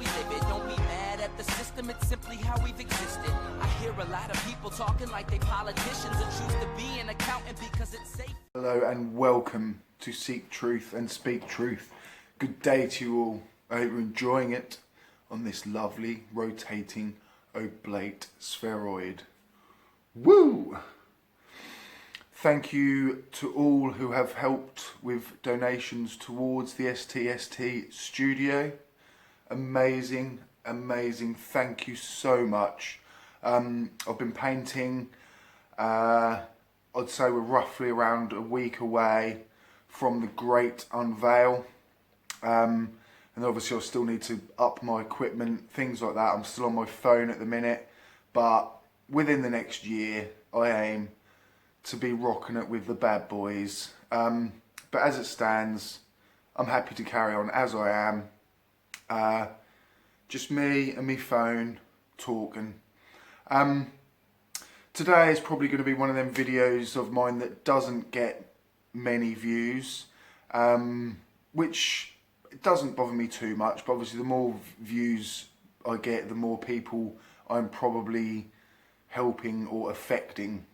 we live it. Don't be mad at the system, it's simply how we've existed. I hear a lot of people talking like they politicians and choose to be an accountant because it's safe. Hello and welcome to Seek Truth and Speak Truth. Good day to you all. I hope you're enjoying it on this lovely rotating oblate spheroid. Woo! Thank you to all who have helped with donations towards the STST studio. Amazing, amazing. Thank you so much. I've been painting, I'd say we're roughly around a week away from the great unveil. And obviously I still need to up my equipment, things like that. I'm still on my phone at the minute, but within the next year I aim to be rocking it with the bad boys. But as it stands, I'm happy to carry on as I am. Just me and me phone talking. Today is probably going to be one of them videos of mine that doesn't get many views, which it doesn't bother me too much, but obviously the more views I get, the more people I'm probably helping or affecting.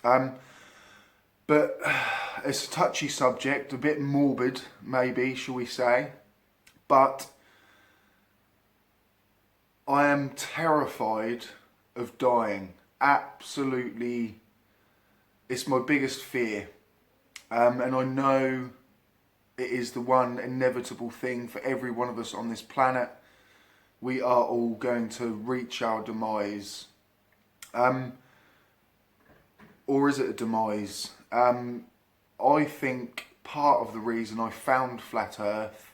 But it's a touchy subject, a bit morbid maybe, shall we say, but I am terrified of dying. Absolutely, it's my biggest fear, and I know it is the one inevitable thing for every one of us on this planet. We are all going to reach our demise. Or is it a demise? I think part of the reason I found Flat Earth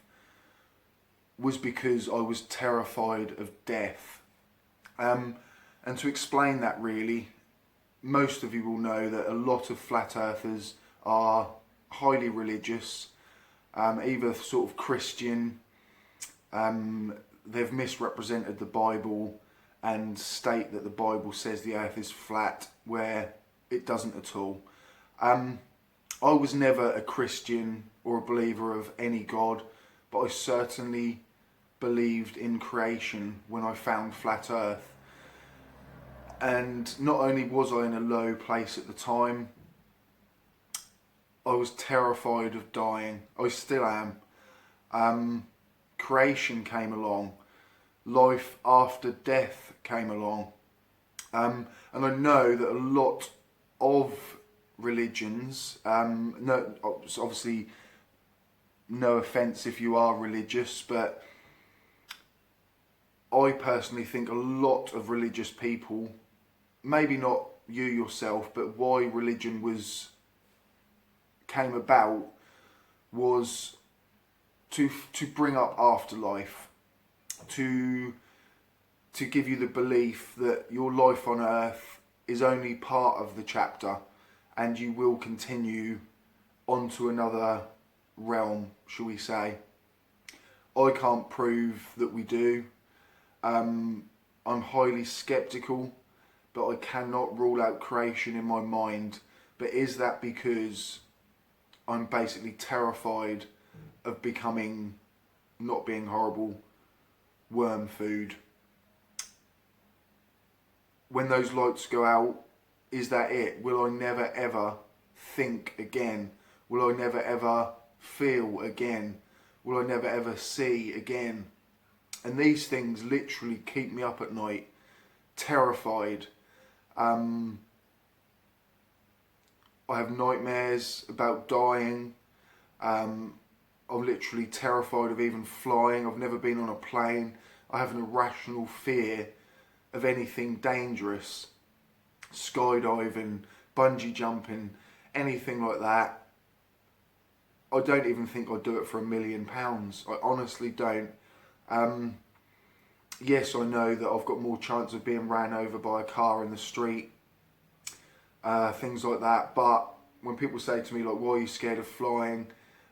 was because I was terrified of death. And to explain that really, most of you will know that a lot of Flat Earthers are highly religious, either sort of Christian, they've misrepresented the Bible and state that the Bible says the earth is flat, where it doesn't at all. I was never a Christian or a believer of any God, but I certainly believed in creation when I found Flat Earth. And not only was I in a low place at the time, I was terrified of dying. I still am. Creation came along. Life after death came along. And I know that a lot of religions, obviously no offence if you are religious, but I personally think a lot of religious people, maybe not you yourself, but why religion came about was to bring up afterlife, to give you the belief that your life on earth is only part of the chapter and you will continue onto another realm, shall we say. I can't prove that we do. I'm highly skeptical, but I cannot rule out creation in my mind. But is that because I'm basically terrified of becoming, not being horrible, worm food? When those lights go out, is that it? Will I never ever think again? Will I never ever feel again? Will I never ever see again? And these things literally keep me up at night, terrified. I have nightmares about dying. I'm literally terrified of even flying. I've never been on a plane. I have an irrational fear of anything dangerous. Skydiving, bungee jumping, anything like that. I don't even think I'd do it for £1 million. I honestly don't. Yes, I know that I've got more chance of being ran over by a car in the street, things like that, but when people say to me like, why are you scared of flying?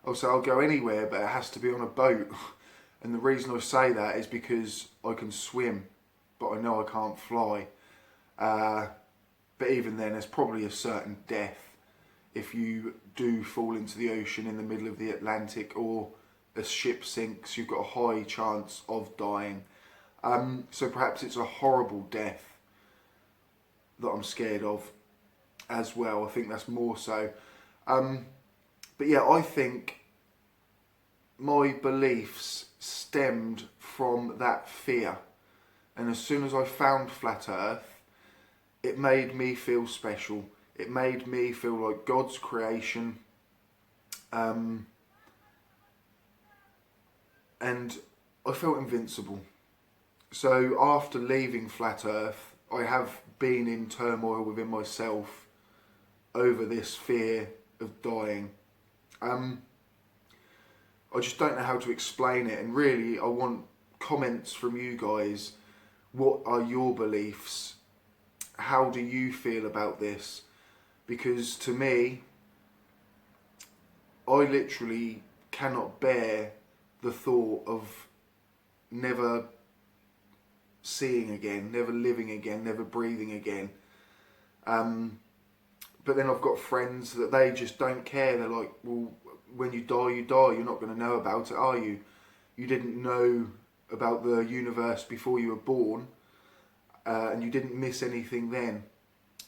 I'll say I'll go anywhere, but it has to be on a boat. And the reason I say that is because I can swim, but I know I can't fly. But even then, there's probably a certain death if you do fall into the ocean in the middle of the Atlantic or a ship sinks, you've got a high chance of dying. So perhaps it's a horrible death that I'm scared of as well. I think that's more so. But yeah, I think my beliefs stemmed from that fear. And as soon as I found Flat Earth, it made me feel special. It made me feel like God's creation. And I felt invincible. So after leaving Flat Earth, I have been in turmoil within myself over this fear of dying. I just don't know how to explain it, and really I want comments from you guys. What are your beliefs? How do you feel about this? Because to me, I literally cannot bear the thought of never seeing again, never living again, never breathing again. But then I've got friends that they just don't care. They're like, well, when you die, you die. You're not going to know about it, are you? You didn't know about the universe before you were born, and you didn't miss anything then.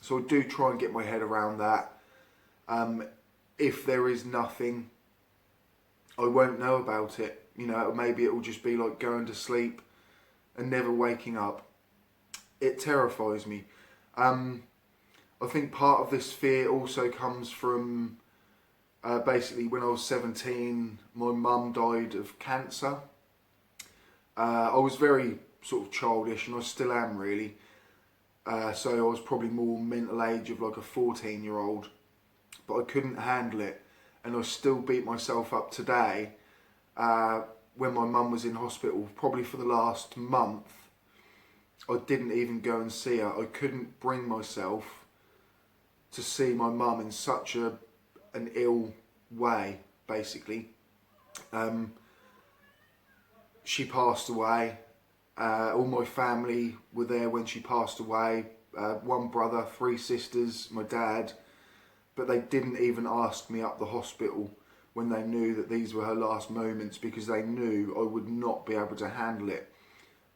So I do try and get my head around that. If there is nothing, I won't know about it. You know, maybe it will just be like going to sleep and never waking up. It terrifies me. I think part of this fear also comes from basically when I was 17, my mum died of cancer. I was very sort of childish, and I still am really. So I was probably more mental age of like a 14-year-old, but I couldn't handle it, and I still beat myself up today when my mum was in hospital, probably for the last month. I didn't even go and see her. I couldn't bring myself to see my mum in such an ill way, basically. She passed away. All my family were there when she passed away. One brother, 3 sisters, my dad. But they didn't even ask me up the hospital when they knew that these were her last moments, because they knew I would not be able to handle it.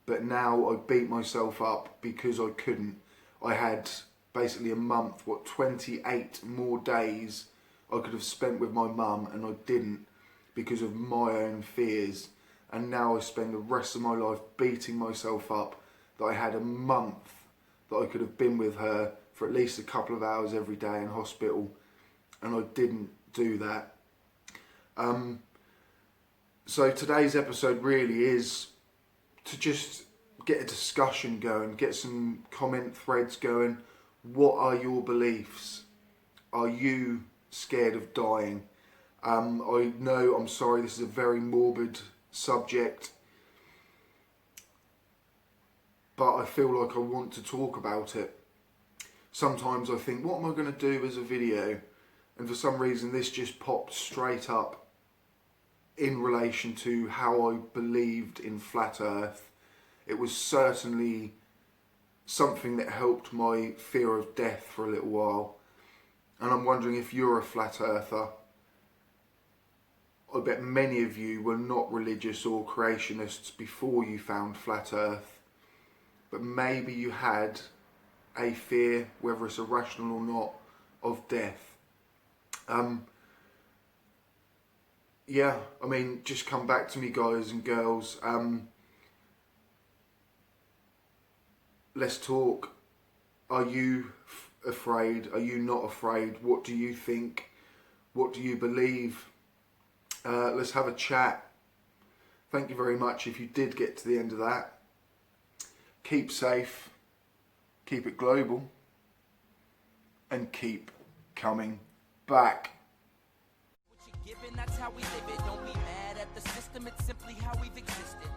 But now I beat myself up because I couldn't. I had basically a month, 28 more days I could have spent with my mum, and I didn't because of my own fears. And now I spend the rest of my life beating myself up that I had a month that I could have been with her for at least a couple of hours every day in hospital, and I didn't do that. So today's episode really is to just get a discussion going, get some comment threads going. What are your beliefs? Are you scared of dying? I know, I'm sorry, this is a very morbid subject, but I feel like I want to talk about it. Sometimes I think, what am I going to do as a video? And for some reason this just popped straight up in relation to how I believed in Flat Earth. It was certainly something that helped my fear of death for a little while. And I'm wondering if you're a Flat Earther. I bet many of you were not religious or creationists before you found Flat Earth, but maybe you had a fear, whether it's irrational or not, of death. Yeah, I mean, just come back to me, guys and girls. Let's talk. Are you afraid? Are you not afraid? What do you think? What do you believe? Let's have a chat. Thank you very much if you did get to the end of that. Keep safe, keep it global, and keep coming back. What you're given, that's how we live it. Don't be mad at the system, it's simply how we've existed.